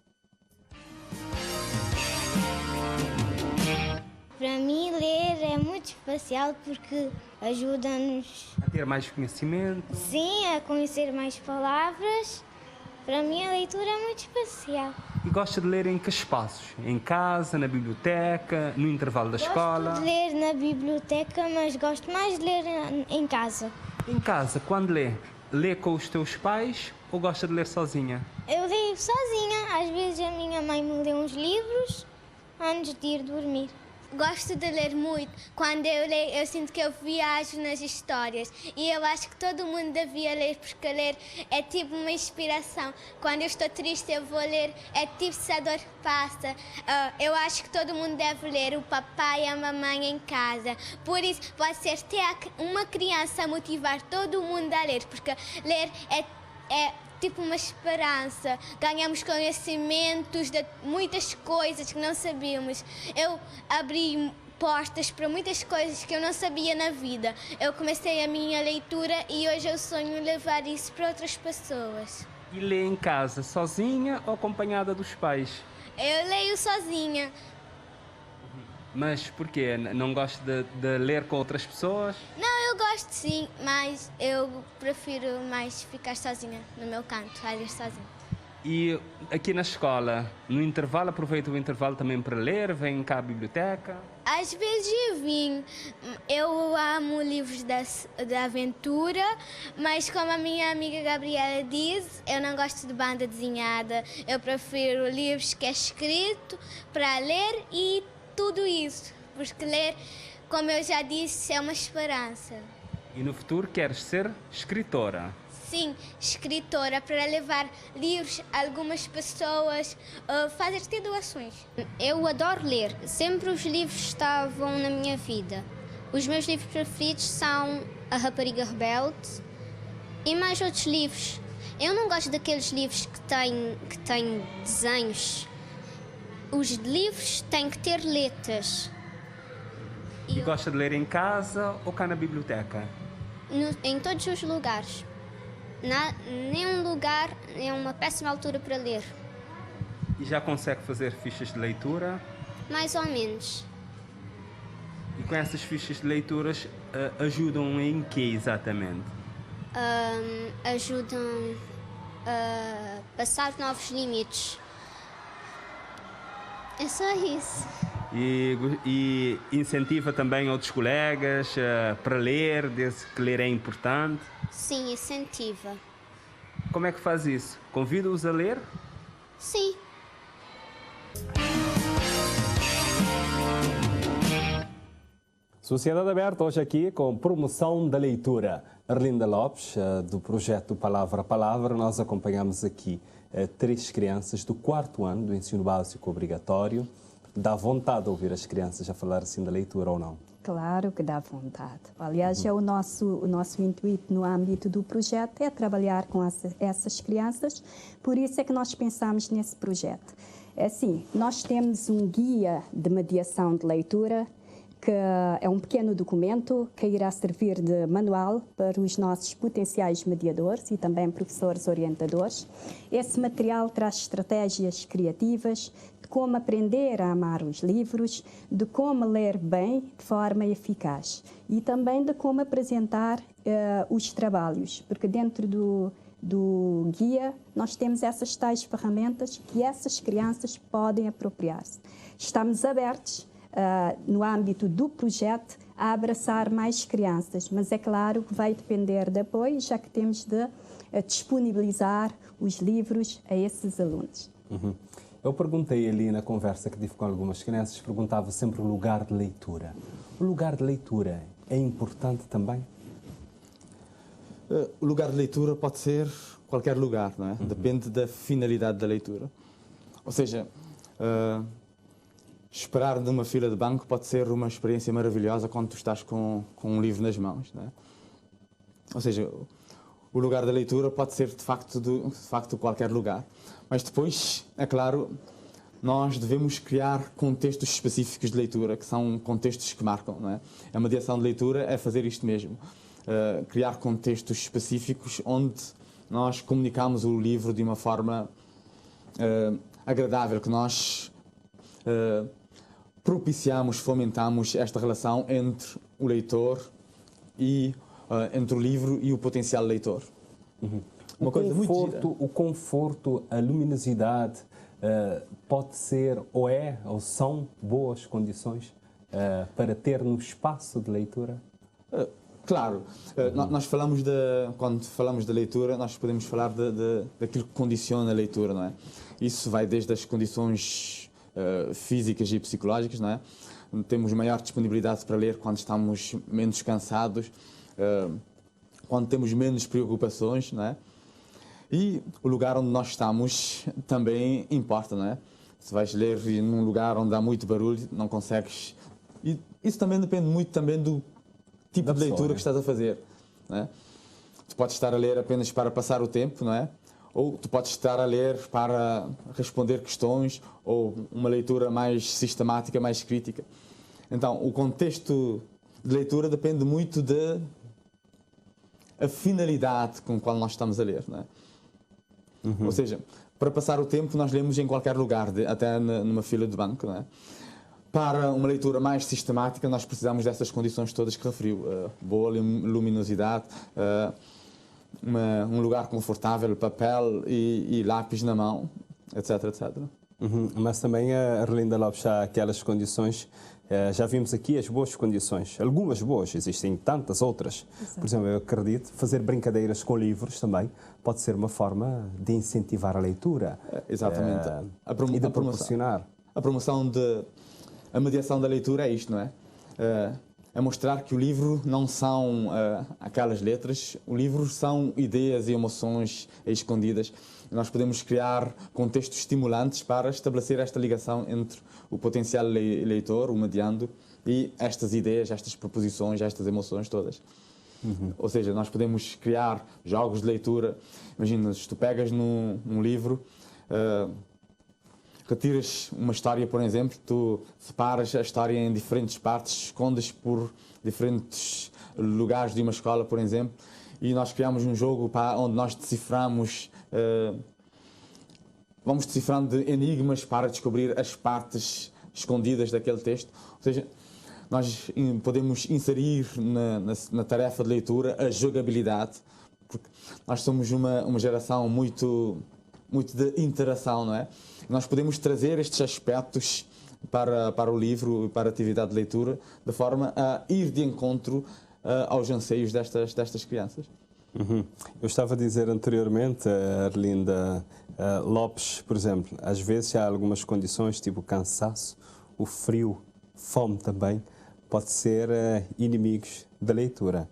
Para mim, ler é muito especial porque ajuda-nos, A ter mais conhecimento. sim, a conhecer mais palavras. Para mim, a leitura é muito especial. E gosta de ler em que espaços? Em casa, na biblioteca, no intervalo da escola? Gosto de ler na biblioteca, mas gosto mais de ler em casa. Em casa, quando lê com os teus pais ou gosta de ler sozinha? Eu leio sozinha. Às vezes a minha mãe me lê uns livros antes de ir dormir. Gosto de ler muito. Quando eu leio, eu sinto que eu viajo nas histórias. E eu acho que todo mundo devia ler, porque ler é tipo uma inspiração. Quando eu estou triste, eu vou ler. É tipo se a dor passa. Eu acho que todo mundo deve ler, o papai e a mamãe em casa. Por isso, pode ser até uma criança motivar todo mundo a ler, porque ler é tipo uma esperança. Ganhamos conhecimentos de muitas coisas que não sabíamos. Eu abri portas para muitas coisas que eu não sabia na vida. Eu comecei a minha leitura e hoje eu sonho levar isso para outras pessoas. E lê em casa, sozinha ou acompanhada dos pais? Eu leio sozinha. Mas porquê? Não gosta de ler com outras pessoas? Não, eu gosto sim, mas eu prefiro mais ficar sozinha no meu canto, a ler sozinha. E aqui na escola, no intervalo, aproveita o intervalo também para ler? Vem cá à biblioteca? Às vezes eu vim. Eu amo livros da aventura, mas como a minha amiga Gabriela diz, eu não gosto de banda desenhada. Eu prefiro livros que é escrito para ler e tudo isso. Porque ler, como eu já disse, é uma esperança. E no futuro queres ser escritora? Sim, escritora, para levar livros a algumas pessoas, fazer ter doações. Eu adoro ler, sempre os livros estavam na minha vida. Os meus livros preferidos são A Rapariga Rebelde e mais outros livros. Eu não gosto daqueles livros que têm desenhos. Os livros têm que ter letras. E gosta de ler em casa ou cá na biblioteca? Em todos os lugares. Nenhum lugar é uma péssima altura para ler. E já consegue fazer fichas de leitura? Mais ou menos. E com essas fichas de leituras ajudam em quê exatamente? Ajudam a passar novos limites. É só isso. E incentiva também outros colegas para ler, desde que ler é importante? Sim, incentiva. Como é que faz isso? Convida-os a ler? Sim. Sociedade Aberta, hoje aqui com promoção da leitura. Arlinda Lopes, do projeto Palavra a Palavra, nós acompanhamos aqui 3 crianças do 4º ano do ensino básico obrigatório. Dá vontade de ouvir as crianças a falar assim da leitura ou não? Claro que dá vontade. Aliás, é o nosso intuito no âmbito do projeto é trabalhar com essas crianças, por isso é que nós pensamos nesse projeto. É assim, nós temos um guia de mediação de leitura, que é um pequeno documento que irá servir de manual para os nossos potenciais mediadores e também professores orientadores. Esse material traz estratégias criativas de como aprender a amar os livros, de como ler bem de forma eficaz e também de como apresentar os trabalhos, porque dentro do guia nós temos essas tais ferramentas que essas crianças podem apropriar-se. Estamos abertos no âmbito do projeto a abraçar mais crianças, mas é claro que vai depender de apoio, já que temos de disponibilizar os livros a esses alunos. Uhum. Eu perguntei ali na conversa que tive com algumas crianças, perguntava sempre o lugar de leitura. O lugar de leitura é importante também? O lugar de leitura pode ser qualquer lugar, não é? Uhum. Depende da finalidade da leitura. Ou seja, esperar numa fila de banco pode ser uma experiência maravilhosa quando tu estás com um livro nas mãos, não é? Ou seja, o lugar da leitura pode ser de facto qualquer lugar. Mas depois, é claro, nós devemos criar contextos específicos de leitura, que são contextos que marcam, não é? A mediação de leitura é fazer isto mesmo. Criar contextos específicos onde nós comunicamos o livro de uma forma agradável, que nós propiciamos, fomentamos esta relação entre o leitor e entre o livro e o potencial leitor. Uhum. O conforto, a luminosidade pode ser ou são boas condições para ter no espaço de leitura? Claro. Nós falamos quando falamos da leitura, nós podemos falar daquilo que condiciona a leitura, não é? Isso vai desde as condições físicas e psicológicas, não é? Temos maior disponibilidade para ler quando estamos menos cansados, quando temos menos preocupações, não é? E o lugar onde nós estamos também importa, não é? Se vais ler num lugar onde há muito barulho, não consegues... E isso também depende muito também do tipo de leitura que estás a fazer, não é? Tu podes estar a ler apenas para passar o tempo, não é? Ou tu podes estar a ler para responder questões, ou uma leitura mais sistemática, mais crítica. Então, o contexto de leitura depende muito da finalidade com a qual nós estamos a ler, não é? Uhum. Ou seja, para passar o tempo nós lemos em qualquer lugar, até numa fila de banco, não é? Para uma leitura mais sistemática nós precisamos dessas condições todas que referiu. Boa luminosidade, um lugar confortável, papel e lápis na mão, etc, etc. Mas também a Arlinda Lopes, já aquelas condições, já vimos aqui as boas condições, algumas boas, existem tantas outras. Exato. Por exemplo, eu acredito, fazer brincadeiras com livros também pode ser uma forma de incentivar a leitura. Exatamente. E de proporcionar. A promoção a mediação da leitura é isto, não é? É mostrar que o livro não são aquelas letras, o livro são ideias e emoções escondidas. Nós podemos criar contextos estimulantes para estabelecer esta ligação entre o potencial leitor, o mediando, e estas ideias, estas proposições, estas emoções todas. Ou seja, nós podemos criar jogos de leitura. Imagina, se tu pegas num livro, retiras uma história, por exemplo, tu separas a história em diferentes partes, escondes por diferentes lugares de uma escola, por exemplo, e nós criamos um jogo onde nós deciframos, vamos decifrando enigmas para descobrir as partes escondidas daquele texto. Ou seja, nós podemos inserir na tarefa de leitura a jogabilidade, porque nós somos uma geração muito de interação, não é? Nós podemos trazer estes aspectos para o livro, para a atividade de leitura, de forma a ir de encontro aos anseios destas crianças. Eu estava a dizer anteriormente, Arlinda Lopes, por exemplo, às vezes há algumas condições, tipo cansaço, o frio, fome também, pode ser inimigos da leitura.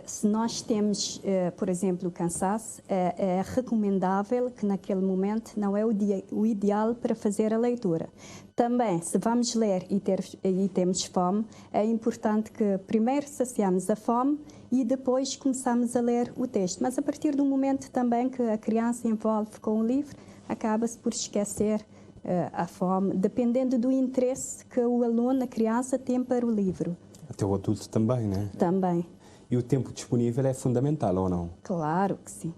Se nós temos, por exemplo, cansaço, é recomendável que naquele momento não é o ideal para fazer a leitura. Também, se vamos ler e temos fome, é importante que primeiro saciamos a fome e depois começamos a ler o texto. Mas a partir do momento também que a criança envolve com o livro, acaba-se por esquecer a fome, dependendo do interesse que o aluno, a criança, tem para o livro. Até o adulto também, né? Também. E o tempo disponível é fundamental, ou não? Claro que sim.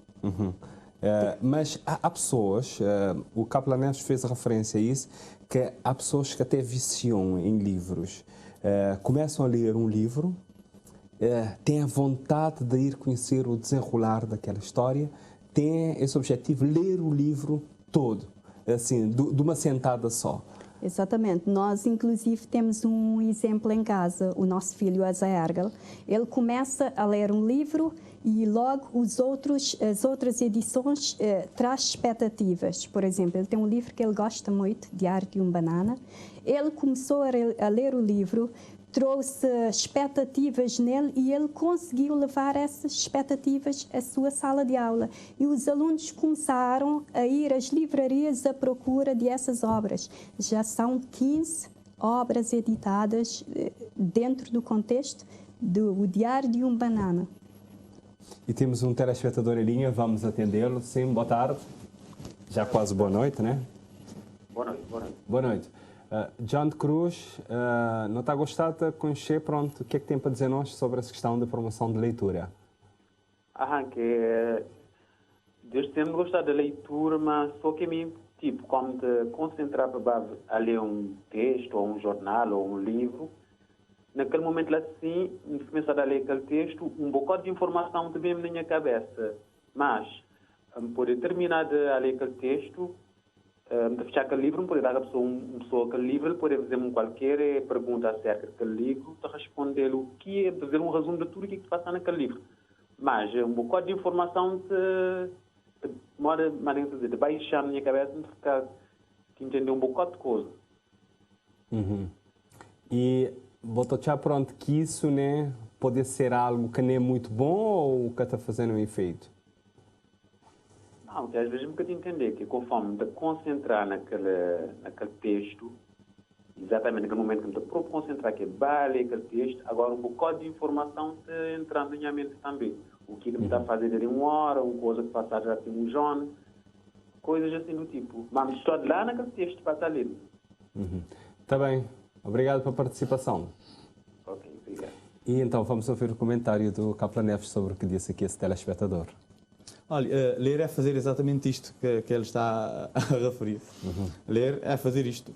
Mas há pessoas, o Capela Neves fez referência a isso, que há pessoas que até viciam em livros. Começam a ler um livro, têm a vontade de ir conhecer o desenrolar daquela história, têm esse objetivo, ler o livro todo, assim, de uma sentada só. Exatamente. Nós, inclusive, temos um exemplo em casa. O nosso filho, Azaergal, ele começa a ler um livro e logo as outras edições traz expectativas. Por exemplo, ele tem um livro que ele gosta muito, Diário de um Banana. Ele começou a ler o livro, trouxe expectativas nele e ele conseguiu levar essas expectativas à sua sala de aula. E os alunos começaram a ir às livrarias à procura dessas obras. Já são 15 obras editadas dentro do contexto do Diário de um Banana. E temos um telespectador em linha, vamos atendê-lo. Sim, boa tarde. Já quase boa noite, né? Boa noite, boa noite. Boa noite. John de Cruz, não está a gostar de conhecer, pronto, o que é que tem para dizer nós sobre essa questão da promoção de leitura? Desde sempre gostar da leitura, mas só que mim, tipo, como de concentrar para a ler um texto, ou um jornal, ou um livro, naquele momento assim, começar a ler aquele texto, um bocado de informação também na minha cabeça, mas, por terminar de ler aquele texto, de fechar aquele livro, não pode dar a pessoa aquele livro, ele pode fazer qualquer pergunta acerca daquele livro, de responder o que é, fazer um resumo de tudo o que se passa naquele livro. Mas um bocado de informação demora de baixar na minha cabeça, de ficar, de entender um bocado de coisa. E botou já pronto que isso, né, pode ser algo que nem é muito bom ou que está fazendo um efeito? Não, que às vezes um bocadinho entender que conforme de concentrar naquele texto, exatamente naquele momento que me estou a concentrar que vale aquele texto, agora um bocado de informação te entrando na minha mente também. O que me está a fazer em uma hora, uma coisa que passar já tem um John, coisas assim do tipo. Mas estou lá naquele texto para estar lendo. Está bem. Obrigado pela participação. Ok, obrigado. E então vamos ouvir o comentário do Capela Neves sobre o que disse aqui esse telespectador. Olha, ler é fazer exatamente isto que ele está a referir. Ler é fazer isto.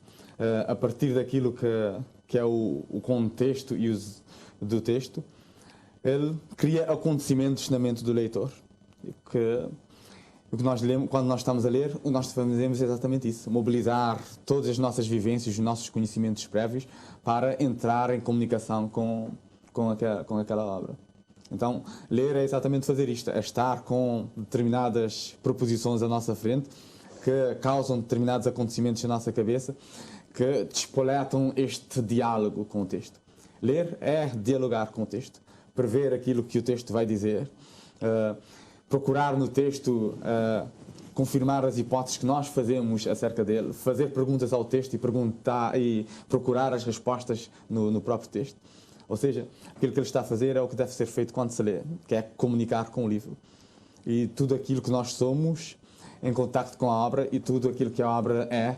A partir daquilo que é o contexto do texto, ele cria acontecimentos na mente do leitor. O que nós lemos, quando nós estamos a ler, o que nós fazemos é exatamente isso, mobilizar todas as nossas vivências, os nossos conhecimentos prévios para entrar em comunicação com aquela obra. Então, ler é exatamente fazer isto, é estar com determinadas proposições à nossa frente que causam determinados acontecimentos na nossa cabeça, que despoletam este diálogo com o texto. Ler é dialogar com o texto, prever aquilo que o texto vai dizer, procurar no texto confirmar as hipóteses que nós fazemos acerca dele, fazer perguntas ao texto e procurar as respostas no próprio texto. Ou seja, aquilo que ele está a fazer é o que deve ser feito quando se lê, que é comunicar com o livro. E tudo aquilo que nós somos em contacto com a obra e tudo aquilo que a obra é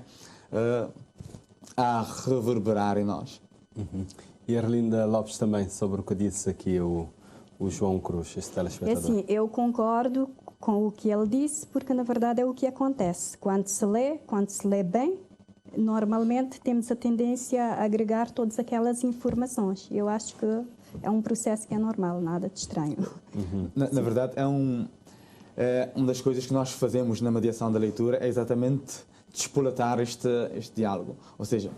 a reverberar em nós. Uhum. E a Arlinda Lopes também, sobre o que disse aqui o João Cruz, este telespectador. Assim, eu concordo com o que ele disse, porque na verdade é o que acontece. Quando se lê bem, normalmente temos a tendência a agregar todas aquelas informações. Eu acho que é um processo que é normal, nada de estranho. Uhum. Na verdade, uma das coisas que nós fazemos na mediação da leitura é exatamente despolatar este diálogo. Ou seja,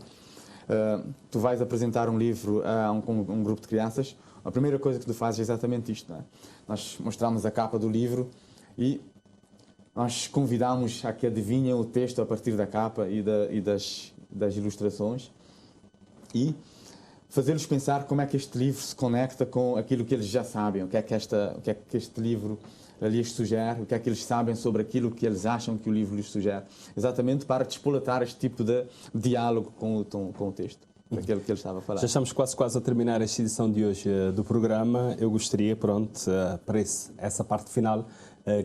tu vais apresentar um livro a um grupo de crianças, a primeira coisa que tu fazes é exatamente isto. Não é? Nós mostramos a capa do livro e nós convidamos a que adivinhem o texto a partir da capa e das ilustrações e fazê-los pensar como é que este livro se conecta com aquilo que eles já sabem, o que é que este livro lhes sugere, o que é que eles sabem sobre aquilo que eles acham que o livro lhes sugere. Exatamente para despolatar este tipo de diálogo com o texto, daquilo que ele estava a falar. Já estamos quase a terminar esta edição de hoje do programa. Eu gostaria, para essa parte final,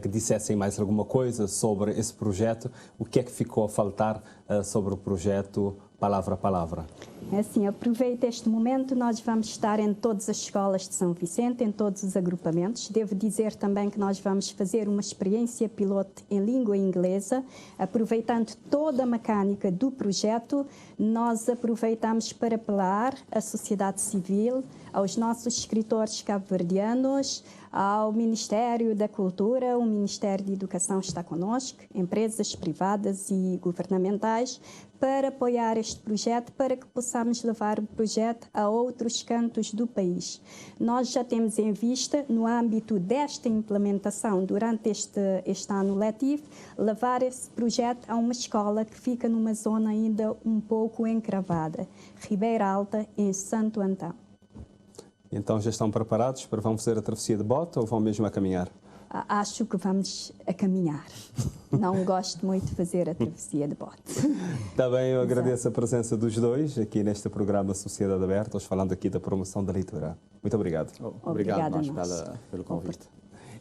que dissessem mais alguma coisa sobre esse projeto. O que é que ficou a faltar sobre o projeto Palavra a Palavra? É assim, aproveito este momento, nós vamos estar em todas as escolas de São Vicente, em todos os agrupamentos. Devo dizer também que nós vamos fazer uma experiência piloto em língua inglesa, aproveitando toda a mecânica do projeto. Nós aproveitamos para apelar à sociedade civil, aos nossos escritores cabo-verdianos, ao Ministério da Cultura, o Ministério de Educação está connosco, empresas privadas e governamentais, para apoiar este projeto, para que possamos levar o projeto a outros cantos do país. Nós já temos em vista, no âmbito desta implementação, durante este ano letivo, levar esse projeto a uma escola que fica numa zona ainda um pouco encravada, Ribeira Alta, em Santo Antão. Então já estão preparados para vão fazer a travessia de bote ou vão mesmo a caminhar? Acho que vamos a caminhar. Não gosto muito de fazer a travessia de bote. Também eu agradeço a presença dos dois aqui neste programa Sociedade Aberta, hoje falando aqui da promoção da leitura. Muito obrigado. Obrigado pelo convite.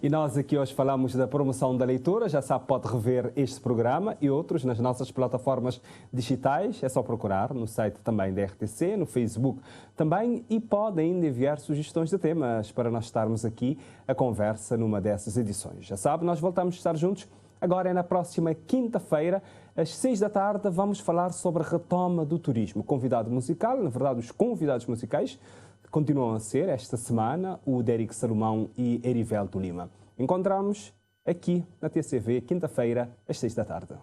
E nós aqui hoje falamos da promoção da leitura. Já sabe, pode rever este programa e outros nas nossas plataformas digitais. É só procurar no site também da RTC, no Facebook também, e pode ainda enviar sugestões de temas para nós estarmos aqui a conversa numa dessas edições. Já sabe, nós voltamos a estar juntos. Agora é na próxima quinta-feira, às 6 da tarde, vamos falar sobre a retoma do turismo. Convidado musical, na verdade, os convidados musicais continuam a ser, esta semana, o Dérico Salomão e Erivelto Lima. Encontramos aqui na TCV, quinta-feira, às 6 da tarde.